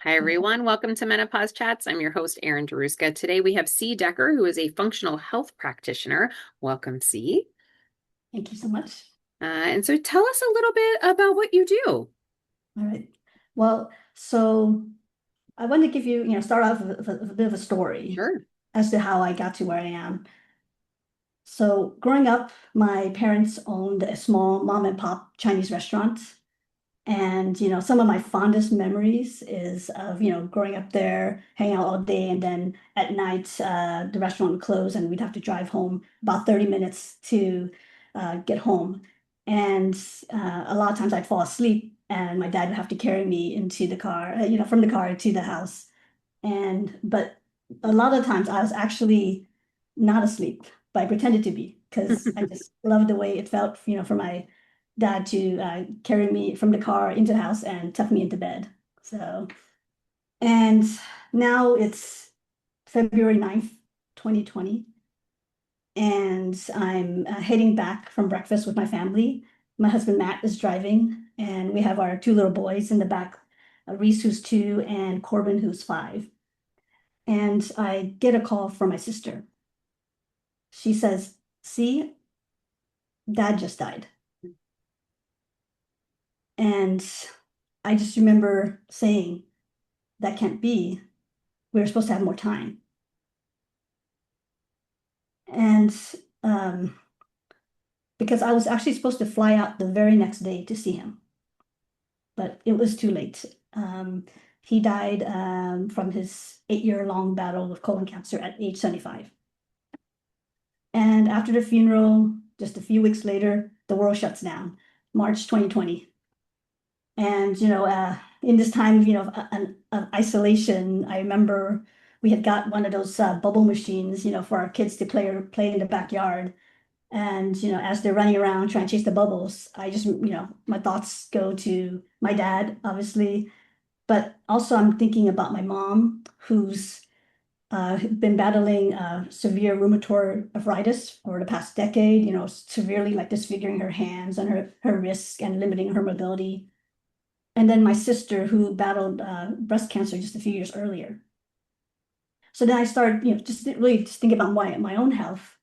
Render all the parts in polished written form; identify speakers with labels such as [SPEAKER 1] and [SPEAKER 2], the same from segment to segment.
[SPEAKER 1] Hi, everyone. Welcome to Menopause Chats. I'm your host, Erin Daruska. Today we have C. Decker, who is a functional health practitioner. Welcome, C.
[SPEAKER 2] Thank you so much.
[SPEAKER 1] And so tell us a little bit about what you do.
[SPEAKER 2] All right. Well, so I want to give you, start off with a bit of a story
[SPEAKER 1] Sure.
[SPEAKER 2] as to how I got to where I am. So growing up, my parents owned a small mom and pop Chinese restaurant. And, some of my fondest memories is of, growing up there, hanging out all day, and then at night, the restaurant would close and we'd have to drive home about 30 minutes to get home. And a lot of times I'd fall asleep and my dad would have to carry me into the car, from the car to the house. But a lot of times I was actually not asleep, but I pretended to be because I just loved the way it felt, for my dad to carry me from the car into the house and tuck me into bed. So, and now it's February 9th, 2020, and I'm heading back from breakfast with my family. My husband Matt is driving, and we have our two little boys in the back, Reese, who's 2, and Corbin, who's 5. And I get a call from my sister. She says, "See, dad just died." And I just remember saying, "That can't be. We were supposed to have more time." And um, because I was actually supposed to fly out the very next day to see him, but it was too late. He died from his 8-year-long battle with colon cancer at age 75. And after the funeral, just a few weeks later, the world shuts down, March 2020. And, in this time, of isolation, I remember we had got one of those bubble machines, for our kids to play in the backyard. And, as they're running around trying to chase the bubbles, I just, my thoughts go to my dad, obviously, but also I'm thinking about my mom, who's been battling severe rheumatoid arthritis over the past decade, severely like disfiguring her hands and her wrists and limiting her mobility. And then my sister who battled breast cancer just a few years earlier. So then I started, just really just thinking about my own health.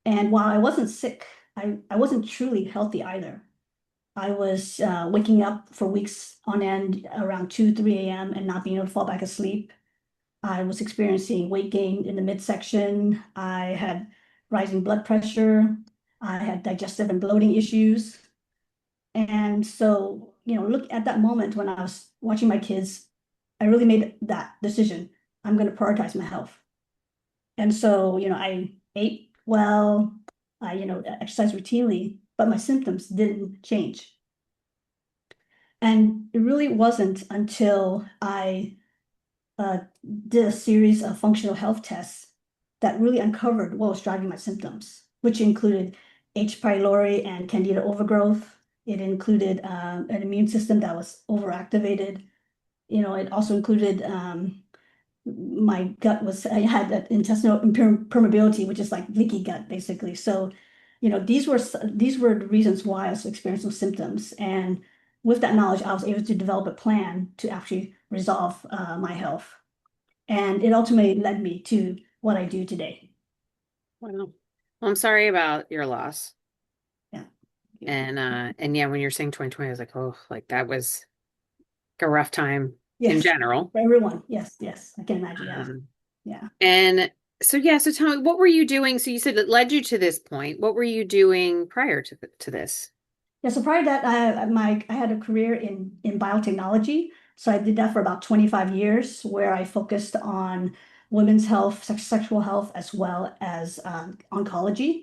[SPEAKER 2] And while I wasn't sick, I wasn't truly healthy either. I was waking up for weeks on end around 2, 3 a.m. and not being able to fall back asleep. I was experiencing weight gain in the midsection. I had rising blood pressure. I had digestive and bloating issues. And so, look at that moment when I was watching my kids, I really made that decision. I'm going to prioritize my health. And so, I ate well, I, exercised routinely, but my symptoms didn't change. And it really wasn't until I uh, did a series of functional health tests that really uncovered what was driving my symptoms, which included H. pylori and Candida overgrowth. It included an immune system that was overactivated. It also included my gut I had that intestinal permeability, which is like leaky gut, basically. So, these were the reasons why I was experiencing symptoms. And with that knowledge, I was able to develop a plan to actually resolve my health. And it ultimately led me to what I do today.
[SPEAKER 1] Wow. Well, I'm sorry about your loss.
[SPEAKER 2] Yeah.
[SPEAKER 1] And yeah, when you're saying 2020, I was like, oh, like that was like a rough time in
[SPEAKER 2] Yes.
[SPEAKER 1] general.
[SPEAKER 2] For everyone. Yes. Yes. I can imagine. Yeah.
[SPEAKER 1] Um,
[SPEAKER 2] Yeah.
[SPEAKER 1] and so yeah, so tell me, what were you doing? So you said it led you to this point. What were you doing prior to this?
[SPEAKER 2] Yeah. So prior to that, I had a career in biotechnology. So I did that for about 25 years, where I focused on women's health, sexual health, as well as oncology.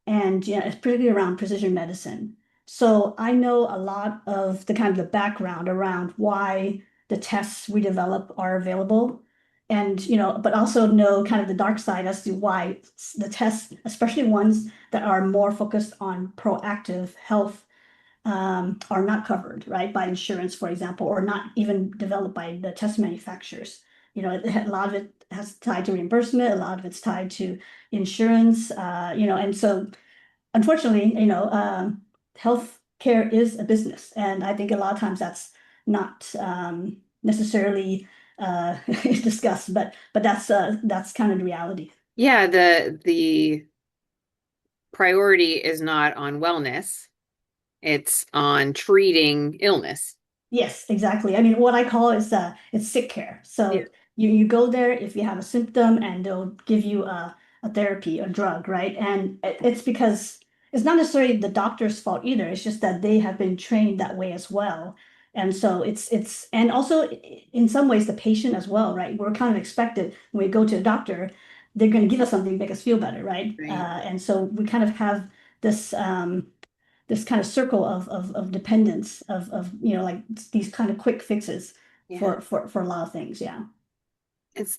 [SPEAKER 2] And it's particularly around precision medicine. So I know a lot of the kind of the background around why the tests we develop are available, and but also know kind of the dark side as to why the tests, especially ones that are more focused on proactive health, are not covered, right, by insurance, for example, or not even developed by the test manufacturers. A lot of it has tied to reimbursement, a lot of it's tied to insurance, and so unfortunately, healthcare is a business, and I think a lot of times that's not necessarily discussed, but that's kind of the reality.
[SPEAKER 1] Yeah, the priority is not on wellness, it's on treating illness.
[SPEAKER 2] Yes, exactly. I mean, what I call is it's sick care.
[SPEAKER 1] Yeah.
[SPEAKER 2] So you go there if you have a symptom and they'll give you a therapy, a drug, right? And it's because it's not necessarily the doctor's fault either. It's just that they have been trained that way as well. And so it's and also in some ways the patient as well, right? We're kind of expected when we go to a doctor, they're going to give us something to make us feel better, right?
[SPEAKER 1] Right.
[SPEAKER 2] And so we kind of have this this kind of circle of dependence of like these kind of quick fixes
[SPEAKER 1] Yeah.
[SPEAKER 2] for a lot of things. Yeah.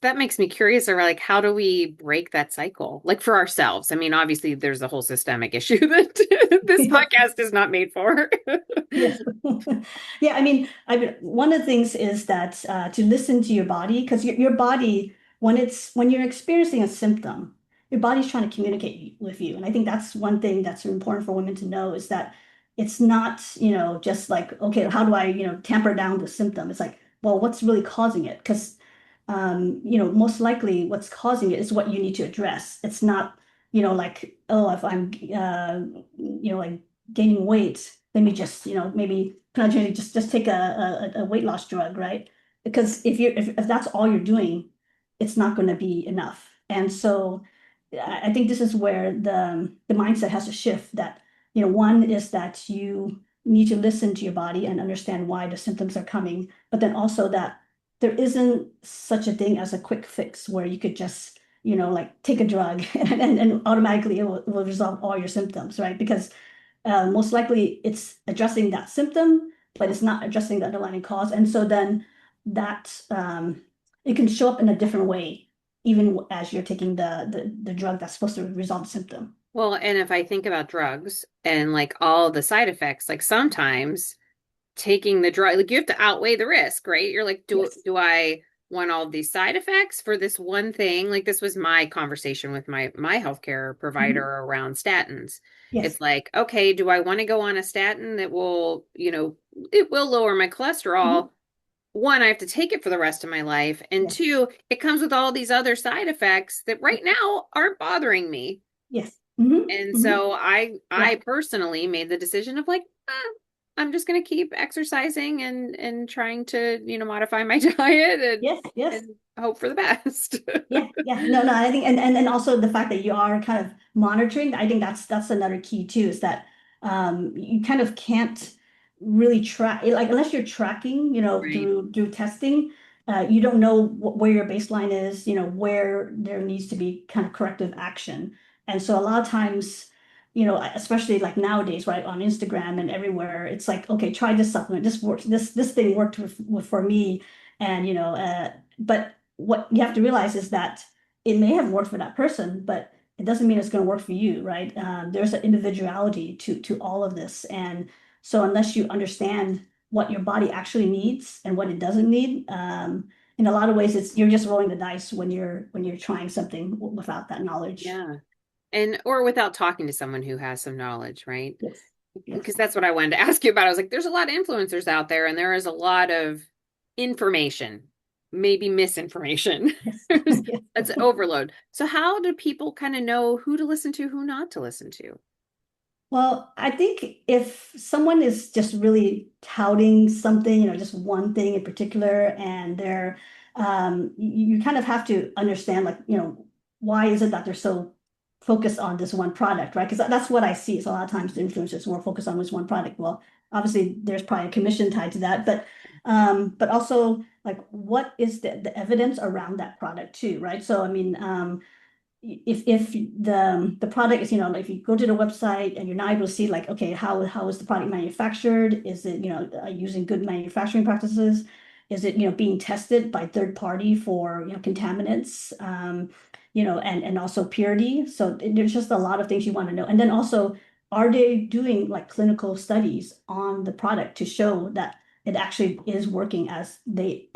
[SPEAKER 1] That makes me curious, or like, how do we break that cycle? Like for ourselves. I mean, obviously there's a whole systemic issue that this podcast is not made for.
[SPEAKER 2] Yes. Yeah, I mean, one of the things is that to listen to your body, because your body, when you're experiencing a symptom, your body's trying to communicate with you. And I think that's one thing that's important for women to know is that it's not, just like, okay, how do I, tamper down the symptom? It's like, well, what's really causing it? Because most likely what's causing it is what you need to address. It's not, like, oh, if I'm like gaining weight, let me just, maybe potentially just take a weight loss drug, right? Because if that's all you're doing, it's not going to be enough. And so I think this is where the mindset has to shift that, one is that you need to listen to your body and understand why the symptoms are coming, but then also that there isn't such a thing as a quick fix where you could just, like take a drug and automatically it will resolve all your symptoms, right? Because most likely it's addressing that symptom, but it's not addressing the underlying cause. And so then that it can show up in a different way, even as you're taking the drug that's supposed to resolve the symptom.
[SPEAKER 1] Well, and if I think about drugs and like all the side effects, like sometimes taking the drug, like you have to outweigh the risk, right? You're like, do
[SPEAKER 2] Yes.
[SPEAKER 1] do I want all these side effects for this one thing? Like this was my conversation with my healthcare provider
[SPEAKER 2] Mhm.
[SPEAKER 1] around statins.
[SPEAKER 2] Yes.
[SPEAKER 1] It's like, okay, do I want to go on a statin that will, it will lower my cholesterol?
[SPEAKER 2] Mhm.
[SPEAKER 1] One, I have to take it for the rest of my life, and
[SPEAKER 2] Yes.
[SPEAKER 1] two, it comes with all these other side effects that right now aren't bothering me.
[SPEAKER 2] Yes. Hmm.
[SPEAKER 1] And
[SPEAKER 2] Hmm.
[SPEAKER 1] so I
[SPEAKER 2] Yeah.
[SPEAKER 1] personally made the decision of like, I'm just going to keep exercising and trying to, modify my diet
[SPEAKER 2] Yes. Yes.
[SPEAKER 1] and hope for the best.
[SPEAKER 2] Yeah, yeah, no, no, I think, and also the fact that you are kind of monitoring, I think that's another key too, is that you kind of can't really track, like unless you're tracking,
[SPEAKER 1] Right.
[SPEAKER 2] through testing, you don't know where your baseline is, where there needs to be kind of corrective action. And so a lot of times, especially like nowadays, right, on Instagram and everywhere, it's like, okay, try this supplement, this works, this thing worked for me, and but what you have to realize is that it may have worked for that person, but it doesn't mean it's going to work for you, right? There's an individuality to all of this, and so unless you understand what your body actually needs and what it doesn't need, in a lot of ways, it's you're just rolling the dice when you're trying something without that knowledge.
[SPEAKER 1] Yeah. And or without talking to someone who has some knowledge, right?
[SPEAKER 2] Yes, yes,
[SPEAKER 1] Because that's what I wanted to ask you about. I was like, there's a lot of influencers out there, and there is a lot of information, maybe misinformation.
[SPEAKER 2] yes,
[SPEAKER 1] There's
[SPEAKER 2] yes.
[SPEAKER 1] It's overload. So how do people kind of know who to listen to, who not to listen to?
[SPEAKER 2] Well, I think if someone is just really touting something, just one thing in particular, and they're, you kind of have to understand, like, why is it that they're so focused on this one product, right? Because that's what I see. Is a lot of times the influencers more focused on this one product. Well, obviously there's probably a commission tied to that, but also like, what is the evidence around that product too, right? So, I mean, if the product is, if you go to the website and you're not able to see like, okay, how is the product manufactured? Is it, using good manufacturing practices? Is it, being tested by third party for, contaminants, and also purity? So there's just a lot of things you want to know. And then also, are they doing like clinical studies on the product to show that it actually is working as they,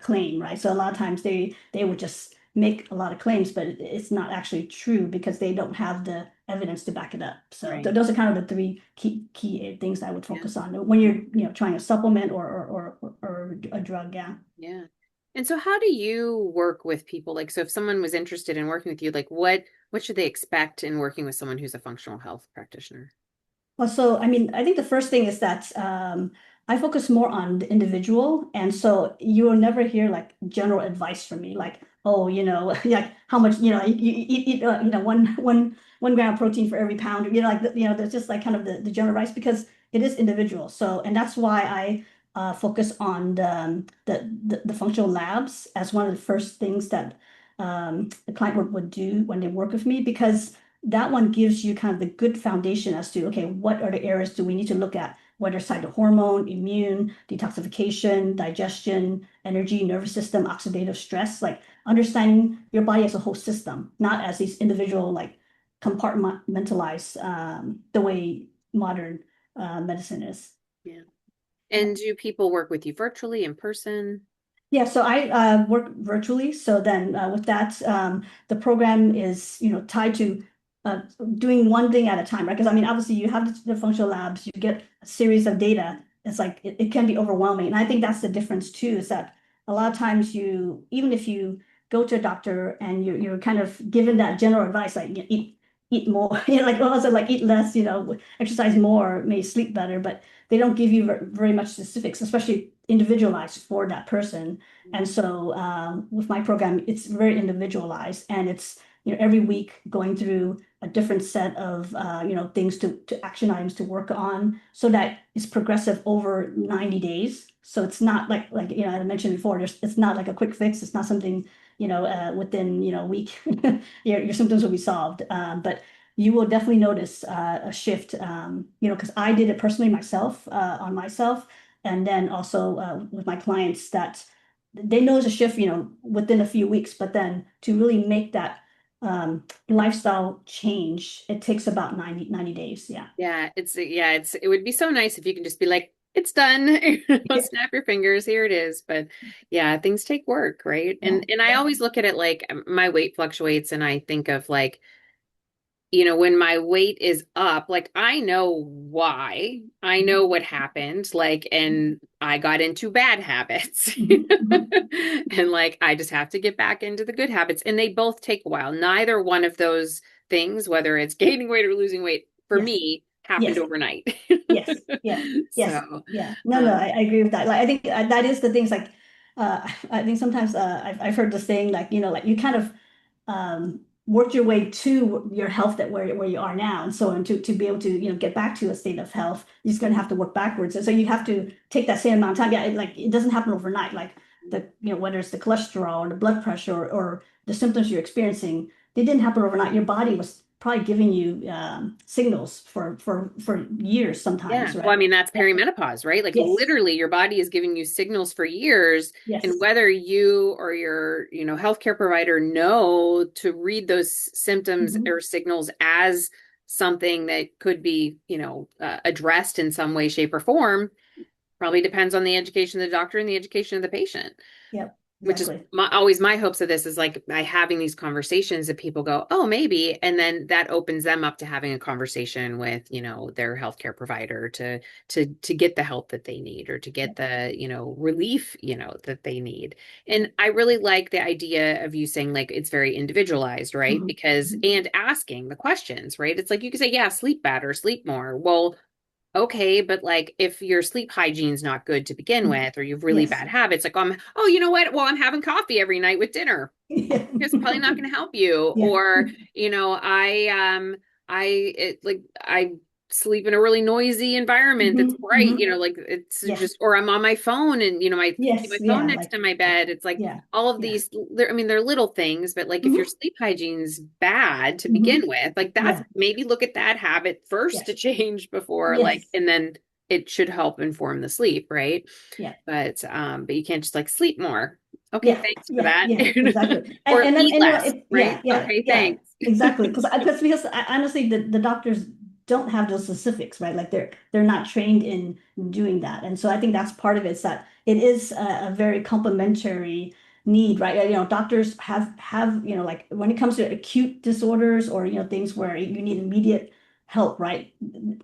[SPEAKER 2] claim, right? So a lot of times they would just make a lot of claims, but it's not actually true because they don't have the evidence to back it up. So
[SPEAKER 1] Right.
[SPEAKER 2] those are kind of the three key things I would
[SPEAKER 1] Yeah.
[SPEAKER 2] focus on when you're, trying a supplement or a drug. Yeah.
[SPEAKER 1] Yeah. And so how do you work with people? Like, so if someone was interested in working with you, like what should they expect in working with someone who's a functional health practitioner?
[SPEAKER 2] Well, so I mean, I think the first thing is that I focus more on the individual, and so you will never hear like general advice from me, like, oh, like how much, you eat, one gram of protein for every pound, there's just like kind of the general advice because it is individual. So, and that's why I focus on the functional labs as one of the first things that the client would do when they work with me because that one gives you kind of the good foundation as to, okay, what are the areas do we need to look at, whether it's tied to hormone, immune, detoxification, digestion, energy, nervous system, oxidative stress, like understanding your body as a whole system, not as these individual, like compartmentalized the way modern medicine is.
[SPEAKER 1] Yeah.
[SPEAKER 2] Yeah.
[SPEAKER 1] And do people work with you virtually, in person?
[SPEAKER 2] Yeah, so I work virtually. So then with that, the program is, tied to uh, doing one thing at a time, right? Because I mean, obviously you have the functional labs, you get a series of data. It's like it can be overwhelming. And I think that's the difference too, is that a lot of times even if you go to a doctor and you're kind of given that general advice, like eat more, like also like eat less, exercise more, may sleep better, but they don't give you very much specifics, especially individualized for that person. And so with my program, it's very individualized and it's, every week going through a different set of, things to action items to work on so that it's progressive over 90 days. So it's not like, I mentioned before, it's not like a quick fix. It's not something, within, a week, your symptoms will be solved. But you will definitely notice a shift, because I did it personally myself, on myself. And then also with my clients that they notice a shift, within a few weeks, but then to really make that lifestyle change, it takes about 90 days. Yeah.
[SPEAKER 1] It would be so nice if you can just be like, it's done.
[SPEAKER 2] Yeah.
[SPEAKER 1] Snap your fingers, here it is. But yeah, things take work, right?
[SPEAKER 2] Yeah.
[SPEAKER 1] And I always look at it like my weight fluctuates and I think of like when my weight is up, like I know why, I know what happened, like, and I got into bad habits.
[SPEAKER 2] Mhm, mhm.
[SPEAKER 1] And like, I just have to get back into the good habits. And they both take a while. Neither one of those things, whether it's gaining weight or losing weight, for
[SPEAKER 2] Yes.
[SPEAKER 1] me, happened
[SPEAKER 2] Yes.
[SPEAKER 1] overnight.
[SPEAKER 2] Yes. Yeah. Yes.
[SPEAKER 1] So,
[SPEAKER 2] Yeah. No, no,
[SPEAKER 1] um,
[SPEAKER 2] I agree with that. Like, I think that is the things like, I think sometimes I've heard this saying like, like you kind of worked your way to your health that where you are now. And so and to be able to, get back to a state of health, you're just going to have to work backwards. And so you have to take that same amount of time. Yeah. It doesn't happen overnight. Like whether it's the cholesterol or the blood pressure or the symptoms you're experiencing, they didn't happen overnight. Your body was probably giving you signals for years
[SPEAKER 1] yeah.
[SPEAKER 2] sometimes,
[SPEAKER 1] Well, I
[SPEAKER 2] right?
[SPEAKER 1] mean, that's
[SPEAKER 2] Yeah.
[SPEAKER 1] perimenopause, right? Like
[SPEAKER 2] Yes.
[SPEAKER 1] literally your body is giving you signals for years. And
[SPEAKER 2] Yes.
[SPEAKER 1] whether you or your, healthcare provider know to read those symptoms
[SPEAKER 2] Hmm.
[SPEAKER 1] or signals as something that could be, addressed in some way, shape, or form, probably depends on the education of the doctor and the education of the patient,
[SPEAKER 2] Yep.
[SPEAKER 1] which is
[SPEAKER 2] Exactly.
[SPEAKER 1] always my hopes of this is like by having these conversations that people go, oh, maybe. And then that opens them up to having a conversation with, their healthcare provider to get the help that they need or to get
[SPEAKER 2] Yep.
[SPEAKER 1] the, relief, that they need. And I really like the idea of you saying like it's very individualized, right?
[SPEAKER 2] Hmm.
[SPEAKER 1] Because
[SPEAKER 2] Hmm.
[SPEAKER 1] and asking the questions, right? It's like you can say, yeah, sleep better, sleep more. Well, okay, but like if your sleep hygiene's not good to begin with, or you have really
[SPEAKER 2] Yes.
[SPEAKER 1] bad habits, like oh, you know what? Well, I'm having coffee every night with dinner.
[SPEAKER 2] Yeah.
[SPEAKER 1] It's probably not going to help you.
[SPEAKER 2] Yeah.
[SPEAKER 1] Or, I sleep in a really noisy environment that's
[SPEAKER 2] Hmm.
[SPEAKER 1] bright,
[SPEAKER 2] Hmm.
[SPEAKER 1] like it's
[SPEAKER 2] Yeah.
[SPEAKER 1] just, or I'm on my phone and, I keep
[SPEAKER 2] Yes.
[SPEAKER 1] my phone
[SPEAKER 2] Yeah.
[SPEAKER 1] next
[SPEAKER 2] Like,
[SPEAKER 1] to my bed. It's like
[SPEAKER 2] yeah.
[SPEAKER 1] all of
[SPEAKER 2] Yeah.
[SPEAKER 1] these, I mean, they're little things, but like if your
[SPEAKER 2] Hmm.
[SPEAKER 1] sleep hygiene's bad to begin
[SPEAKER 2] Hmm.
[SPEAKER 1] with, like that's
[SPEAKER 2] Yeah.
[SPEAKER 1] maybe look at that habit first
[SPEAKER 2] Yes.
[SPEAKER 1] to change before like,
[SPEAKER 2] Yes.
[SPEAKER 1] and then it should help inform the sleep, right?
[SPEAKER 2] Yeah.
[SPEAKER 1] But you can't just like sleep more. Okay,
[SPEAKER 2] Yeah,
[SPEAKER 1] thanks for
[SPEAKER 2] yeah,
[SPEAKER 1] that.
[SPEAKER 2] yeah, exactly.
[SPEAKER 1] Or
[SPEAKER 2] And then
[SPEAKER 1] eat
[SPEAKER 2] and
[SPEAKER 1] less,
[SPEAKER 2] yeah,
[SPEAKER 1] right?
[SPEAKER 2] yeah,
[SPEAKER 1] Okay,
[SPEAKER 2] yeah,
[SPEAKER 1] thanks.
[SPEAKER 2] exactly. Because honestly, the doctors don't have those specifics, right? Like they're not trained in doing that, and so I think that's part of it. Is that it is a very complementary need, right? Doctors have, like when it comes to acute disorders or, things where you need immediate help, right?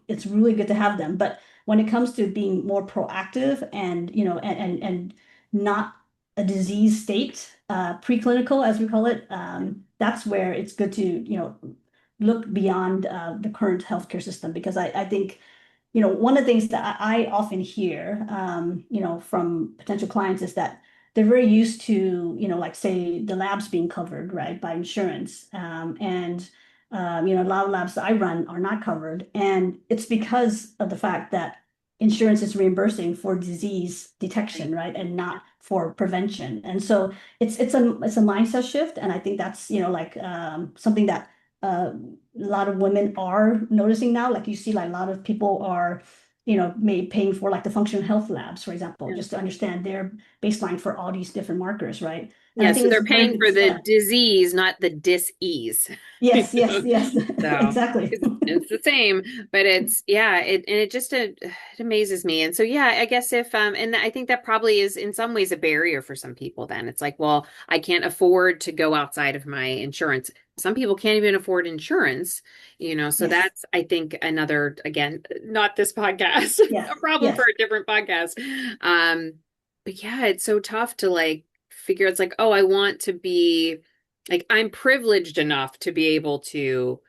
[SPEAKER 2] It's really good to have them. But when it comes to being more proactive and, and not a disease state, preclinical, as we call it, that's where it's good to, look beyond the current healthcare system because I think one of the things that I often hear, from potential clients is that they're very used to, like say the labs being covered, right, by insurance. A lot of labs that I run are not covered. And it's because of the fact that insurance is reimbursing for disease
[SPEAKER 1] Right.
[SPEAKER 2] detection, right, and not for prevention. And so it's a mindset shift. And I think that's, like something that a lot of women are noticing now. Like you see, like a lot of people are, maybe paying for like the functional health labs, for example,
[SPEAKER 1] Yeah.
[SPEAKER 2] just to understand their baseline for all these different markers, right? And I
[SPEAKER 1] Yeah, so
[SPEAKER 2] think it's
[SPEAKER 1] they're
[SPEAKER 2] a very
[SPEAKER 1] paying
[SPEAKER 2] good
[SPEAKER 1] for the
[SPEAKER 2] step.
[SPEAKER 1] disease, not the dis-ease. You
[SPEAKER 2] Yes, yes,
[SPEAKER 1] know?
[SPEAKER 2] yes,
[SPEAKER 1] So
[SPEAKER 2] exactly.
[SPEAKER 1] it's the same, but it's yeah, it just it amazes me. And so yeah, I guess if and I think that probably is in some ways a barrier for some people then. It's like, well, I can't afford to go outside of my insurance. Some people can't even afford insurance, so
[SPEAKER 2] Yes,
[SPEAKER 1] that's I think another again, not this podcast,
[SPEAKER 2] yes,
[SPEAKER 1] a problem for
[SPEAKER 2] yes,
[SPEAKER 1] a different podcast. Um, but yeah, it's so tough to like figure it's like, oh, I want to be like I'm privileged enough to be able to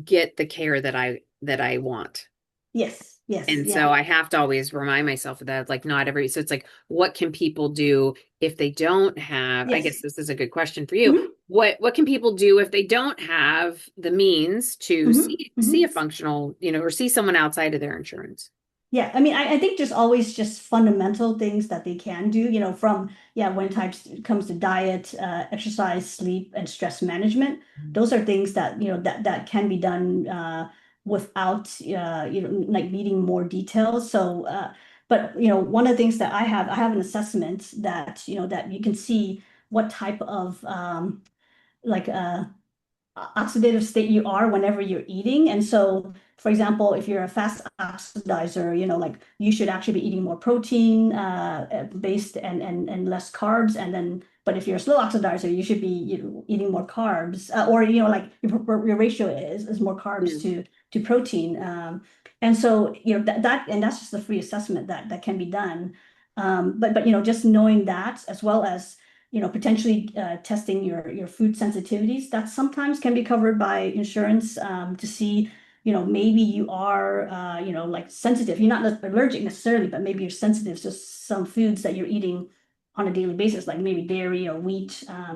[SPEAKER 1] get the care that I want.
[SPEAKER 2] yes, yes,
[SPEAKER 1] And
[SPEAKER 2] yeah.
[SPEAKER 1] so I have to always remind myself of that, like not every, so it's like, what can people do if they don't have, I guess
[SPEAKER 2] Yes.
[SPEAKER 1] this is a good question for you.
[SPEAKER 2] Hmm.
[SPEAKER 1] What can people do if they don't have the means to
[SPEAKER 2] Hmm.
[SPEAKER 1] see a
[SPEAKER 2] Hmm.
[SPEAKER 1] functional, or see someone outside of their insurance?
[SPEAKER 2] Yeah, I mean, I think just always just fundamental things that they can do, from, yeah, when it comes to diet, exercise, sleep, and stress management. Those are things that, that can be done without, like needing more details. So, but, one of the things that I have an assessment that, that you can see what type of like oxidative state you are whenever you're eating. And so, for example, if you're a fast oxidizer, like you should actually be eating more protein based and less carbs. And then, but if you're a slow oxidizer, you should be eating more carbs, or like your ratio is more
[SPEAKER 1] Yeah.
[SPEAKER 2] carbs to protein. And so, that and that's just a free assessment that can be done. But just knowing that as well as potentially testing your food sensitivities that sometimes can be covered by insurance to see, maybe you are, like sensitive. You're not allergic necessarily, but maybe you're sensitive to some foods that you're eating on a daily basis, like maybe dairy or wheat.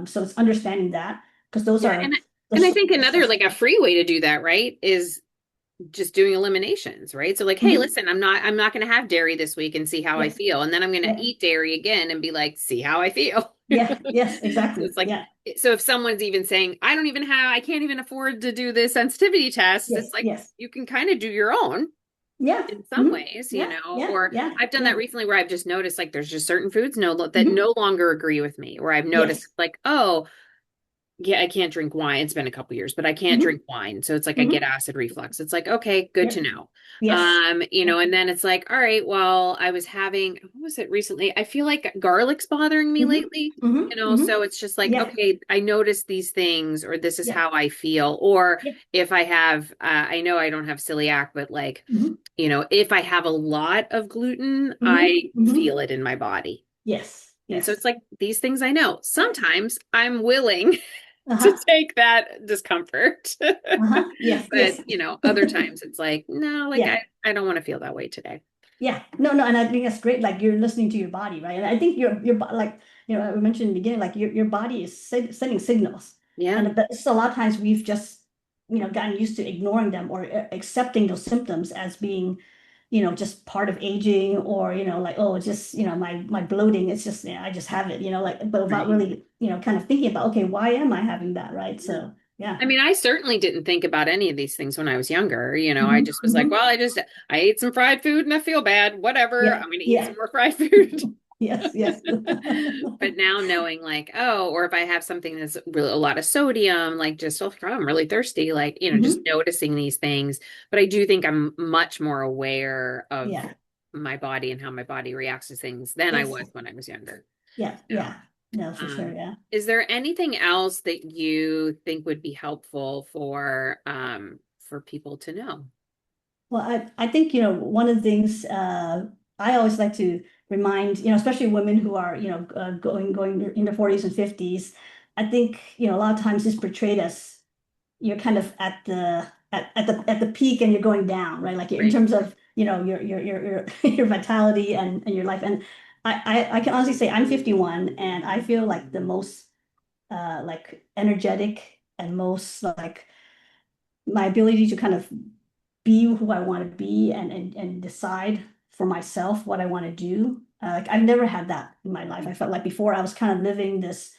[SPEAKER 2] So it's understanding that because those
[SPEAKER 1] Yeah,
[SPEAKER 2] are the,
[SPEAKER 1] and I think
[SPEAKER 2] the
[SPEAKER 1] another
[SPEAKER 2] stuff.
[SPEAKER 1] like a free way to do that, right, is just doing eliminations, right? So like, hey,
[SPEAKER 2] Mhm.
[SPEAKER 1] listen, I'm not going to have dairy this week and see how I
[SPEAKER 2] Yes.
[SPEAKER 1] feel. And then I'm going to
[SPEAKER 2] Yeah.
[SPEAKER 1] eat dairy again and be like, see how I feel.
[SPEAKER 2] Yeah. Yes.
[SPEAKER 1] So
[SPEAKER 2] Exactly.
[SPEAKER 1] it's like,
[SPEAKER 2] Yeah.
[SPEAKER 1] so if someone's even saying, I can't even afford to do the sensitivity test,
[SPEAKER 2] Yes.
[SPEAKER 1] it's like
[SPEAKER 2] Yes.
[SPEAKER 1] you can kind of do your own
[SPEAKER 2] Yeah.
[SPEAKER 1] in some
[SPEAKER 2] Hmm.
[SPEAKER 1] ways,
[SPEAKER 2] Yeah. Yeah.
[SPEAKER 1] or
[SPEAKER 2] Yeah.
[SPEAKER 1] I've done that
[SPEAKER 2] Yeah.
[SPEAKER 1] recently where I've just noticed like there's just certain foods that
[SPEAKER 2] Hmm.
[SPEAKER 1] no longer agree with me, where I've noticed
[SPEAKER 2] Yes.
[SPEAKER 1] like, oh, yeah, I can't drink wine. It's been a couple years, but I can't
[SPEAKER 2] Hmm.
[SPEAKER 1] drink wine. So it's like I get
[SPEAKER 2] Hmm.
[SPEAKER 1] acid reflux. It's like, okay, good to
[SPEAKER 2] Yep.
[SPEAKER 1] know.
[SPEAKER 2] Yes.
[SPEAKER 1] And then it's like, all right, well, I was having, what was it recently? I feel like garlic's bothering me
[SPEAKER 2] Hmm.
[SPEAKER 1] lately.
[SPEAKER 2] Hmm. Hmm.
[SPEAKER 1] So it's just like,
[SPEAKER 2] Yeah.
[SPEAKER 1] okay, I noticed these things, or this is
[SPEAKER 2] Yeah.
[SPEAKER 1] how I feel. Or
[SPEAKER 2] Yeah.
[SPEAKER 1] if I have, I know I don't have celiac, but like,
[SPEAKER 2] Hmm.
[SPEAKER 1] if I have a lot of gluten,
[SPEAKER 2] Hmm.
[SPEAKER 1] I
[SPEAKER 2] Hmm.
[SPEAKER 1] feel it in my body.
[SPEAKER 2] Yes.
[SPEAKER 1] And so
[SPEAKER 2] Yes.
[SPEAKER 1] it's like these things I know.
[SPEAKER 2] Yeah.
[SPEAKER 1] Sometimes I'm willing to
[SPEAKER 2] Uh-huh.
[SPEAKER 1] take that discomfort.
[SPEAKER 2] Uh-huh. Yes.
[SPEAKER 1] But,
[SPEAKER 2] Yes.
[SPEAKER 1] other times it's like, no, like
[SPEAKER 2] Yeah.
[SPEAKER 1] I don't want to feel that way today.
[SPEAKER 2] Yeah. No, no, and I think that's great. Like you're listening to your body, right? And I think like, I mentioned in the beginning, like your body is sending signals.
[SPEAKER 1] Yeah.
[SPEAKER 2] And but it's a lot of times we've just, gotten used to ignoring them or accepting those symptoms as being, just part of aging or, like, oh, it's just, my bloating, it's just, I just have it, like, but without
[SPEAKER 1] Right.
[SPEAKER 2] really, kind of thinking about, okay, why am I having that, right?
[SPEAKER 1] Yeah.
[SPEAKER 2] So, yeah.
[SPEAKER 1] I mean, I certainly didn't think about any of these things when I was younger. I
[SPEAKER 2] Hmm.
[SPEAKER 1] just was like,
[SPEAKER 2] Hmm.
[SPEAKER 1] well, I ate some fried food and I feel bad. Whatever.
[SPEAKER 2] Yeah.
[SPEAKER 1] I'm going to eat some
[SPEAKER 2] Yeah.
[SPEAKER 1] more fried food.
[SPEAKER 2] Yes. Yes.
[SPEAKER 1] But now knowing like, oh, or if I have something that's really a lot of sodium, like just, oh, I'm really thirsty, like, just
[SPEAKER 2] Hmm.
[SPEAKER 1] noticing these things. But I do think I'm much more aware of
[SPEAKER 2] Yeah.
[SPEAKER 1] my body and how my body reacts to things than I
[SPEAKER 2] Yes.
[SPEAKER 1] was when I was younger.
[SPEAKER 2] Yeah.
[SPEAKER 1] So,
[SPEAKER 2] Yeah. No, for sure. Yeah.
[SPEAKER 1] Is there anything else that you think would be helpful for people to know?
[SPEAKER 2] Well, I think, one of the things I always like to remind, especially women who are, going in their 40s and 50s. I think, a lot of times it's portrayed as you're kind of at the peak and you're going down, right? Like in
[SPEAKER 1] Right.
[SPEAKER 2] terms of, your your vitality and your life. And I can honestly say I'm 51 and I feel like the most like energetic and most like my ability to kind of be who I want to be and decide for myself what I want to do. Like I've never had that in my life. I felt like before I was kind of living this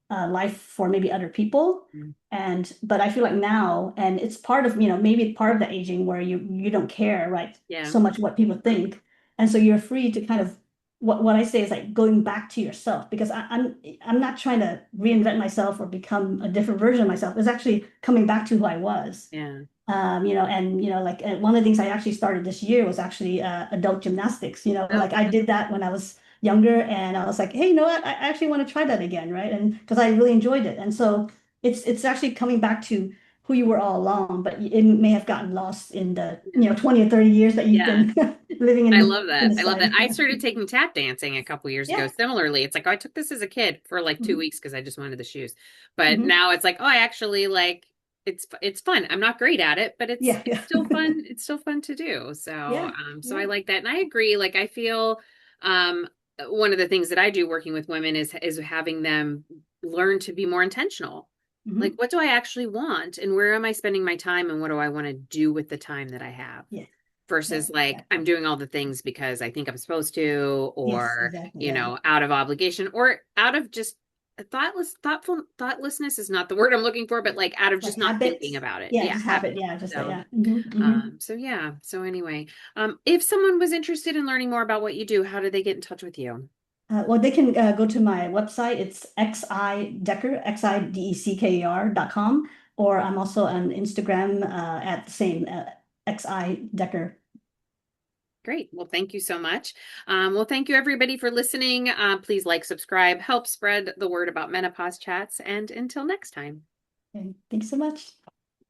[SPEAKER 2] life for maybe other people.
[SPEAKER 1] Mm.
[SPEAKER 2] And but I feel like now, and it's part of, maybe part of the aging where you don't care, right?
[SPEAKER 1] Yeah.
[SPEAKER 2] So much what people think. And so you're free to kind of what I say is like going back to yourself because I'm not trying to reinvent myself or become a different version of myself. It's actually coming back to who I was.
[SPEAKER 1] Yeah.
[SPEAKER 2] And like one of the things I actually started this year was actually adult gymnastics.
[SPEAKER 1] Oh,
[SPEAKER 2] Like I did that when I was younger, and I was like, hey, you know what? I actually want to try that again, right? And because I really enjoyed it, and so it's actually coming back to who you were all along, but it may have gotten lost in the
[SPEAKER 1] yeah.
[SPEAKER 2] 20 or 30 years that you've
[SPEAKER 1] Yeah.
[SPEAKER 2] been living
[SPEAKER 1] I
[SPEAKER 2] in
[SPEAKER 1] love
[SPEAKER 2] in
[SPEAKER 1] that. I love that.
[SPEAKER 2] society.
[SPEAKER 1] I
[SPEAKER 2] Yeah.
[SPEAKER 1] started taking tap dancing a couple years ago.
[SPEAKER 2] Yeah.
[SPEAKER 1] Similarly, it's like, oh, I took this as a kid for like two
[SPEAKER 2] Mhm.
[SPEAKER 1] weeks because I just wanted the shoes. But
[SPEAKER 2] Mhm.
[SPEAKER 1] now it's like, oh, I actually like it's fun. I'm not great at it, but it's
[SPEAKER 2] Yeah.
[SPEAKER 1] it's
[SPEAKER 2] Yeah.
[SPEAKER 1] still fun. It's still fun to do.
[SPEAKER 2] Yeah.
[SPEAKER 1] So I
[SPEAKER 2] Yeah.
[SPEAKER 1] like that. And I agree. Like I feel um one of the things that I do working with women is having them learn to be more intentional. Like,
[SPEAKER 2] Mhm.
[SPEAKER 1] what do I actually want? And where am I spending my time? And what do I want to do with the time that I have?
[SPEAKER 2] Yeah. Yeah.
[SPEAKER 1] Versus like I'm
[SPEAKER 2] Exactly.
[SPEAKER 1] doing all the things because I think I'm supposed to,
[SPEAKER 2] Yes.
[SPEAKER 1] or
[SPEAKER 2] Exactly. Yeah.
[SPEAKER 1] out of obligation, or out of just thoughtlessness is not the word I'm looking for, but like out of
[SPEAKER 2] Like
[SPEAKER 1] just not thinking
[SPEAKER 2] habits.
[SPEAKER 1] about it.
[SPEAKER 2] Yeah.
[SPEAKER 1] Yeah,
[SPEAKER 2] Just
[SPEAKER 1] habit.
[SPEAKER 2] habit. Yeah. Just that.
[SPEAKER 1] So,
[SPEAKER 2] Yeah. Hmm.
[SPEAKER 1] so yeah. So anyway, if someone was interested in learning more about what you do, how do they get in touch with you?
[SPEAKER 2] Well, they can go to my website. It's xidecker, xidecker.com, or I'm also on Instagram at the same xidecker.
[SPEAKER 1] Great. Well, thank you so much. Well, thank you everybody for listening. Please like, subscribe, help spread the word about menopause chats, and until next time.
[SPEAKER 2] And thanks so much.